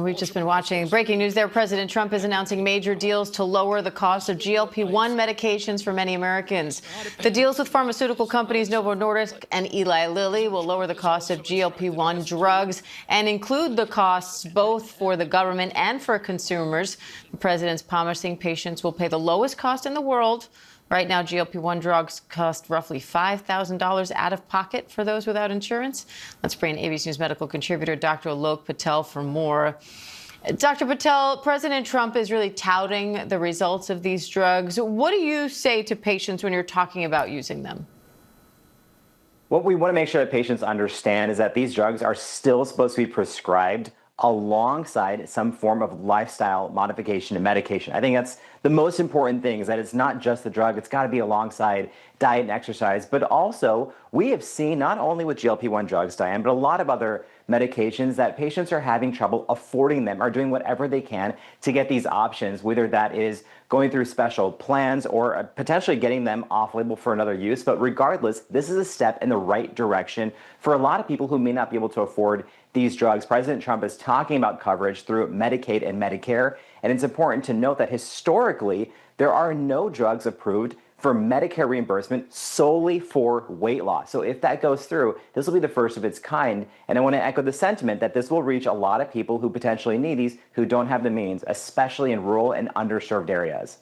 We've just been watching breaking news there. President Trump is announcing major deals to lower the cost of GLP-1 medications for many Americans. The deals with pharmaceutical companies Novo Nordisk and Eli Lilly will lower the cost of GLP-1 drugs and include the costs both for the government and for consumers. The president's promising patients will pay the lowest cost in the world. Right now, GLP-1 drugs cost roughly $5,000 out of pocket for those without insurance. Let's bring in ABC News medical contributor Dr. Alok Patel for more. Dr. Patel, President Trump is really touting the results of these drugs. What do you say to patients when you're talking about using them? What we want to make sure that patients understand is that these drugs are still supposed to be prescribed alongside some form of lifestyle modification and medication. I think that's the most important thing, is that it's not just the drug, it's got to be alongside diet and exercise. But also, we have seen not only with GLP-1 drugs, Diane, but a lot of other medications that patients are having trouble affording them, are doing whatever they can to get these options, whether that is going through special plans or potentially getting them off-label for another use. But regardless, this is a step in the right direction for a lot of people who may not be able to afford these drugs. President Trump is talking about coverage through Medicaid and Medicare, and it's important to note that historically, there are no drugs approved for Medicare reimbursement solely for weight loss. So if that goes through, this will be the first of its kind. And I want to echo the sentiment that this will reach a lot of people who potentially need these, who don't have the means, especially in rural and underserved areas.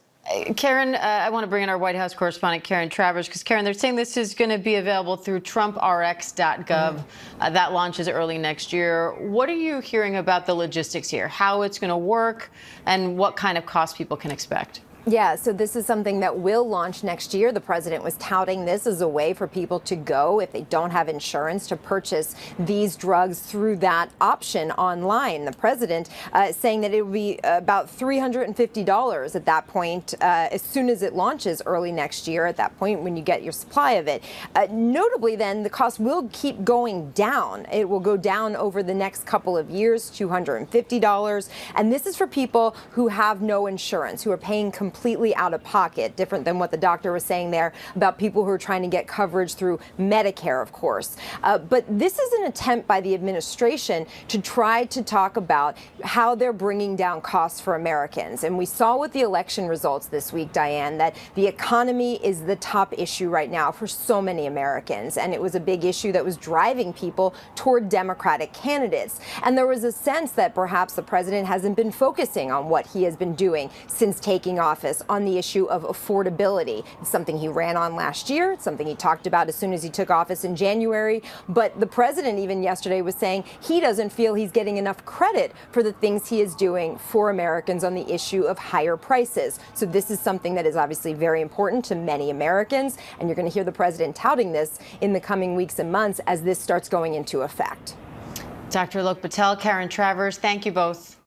Karen, I want to bring in our White House correspondent, Karen Travers, because, Karen, they're saying this is going to be available through trumprx.gov. That launches early next year. What are you hearing about the logistics here, how it's going to work, and what kind of cost people can expect? Yeah, so this is something that will launch next year. The president was touting this as a way for people to go, if they don't have insurance, to purchase these drugs through that option online. The president saying that it will be about $350 at that point, as soon as it launches early next year, at that point when you get your supply of it. Notably, then, the cost will keep going down. It will go down over the next couple of years, $250. And this is for people who have no insurance, who are paying completely out of pocket, different than what the doctor was saying there about people who are trying to get coverage through Medicare, of course. But this is an attempt by the administration to try to talk about how they're bringing down costs for Americans. And we saw with the election results this week, Diane, that the economy is the top issue right now for so many Americans. And it was a big issue that was driving people toward Democratic candidates. And there was a sense that perhaps the president hasn't been focusing on what he has been doing since taking office on the issue of affordability. It's something he ran on last year. It's something he talked about as soon as he took office in January. But the president even yesterday was saying he doesn't feel he's getting enough credit for the things he is doing for Americans on the issue of higher prices. So this is something that is obviously very important to many Americans. And you're going to hear the president touting this in the coming weeks and months as this starts going into effect. Dr. Alok Patel, Karen Travers, thank you both.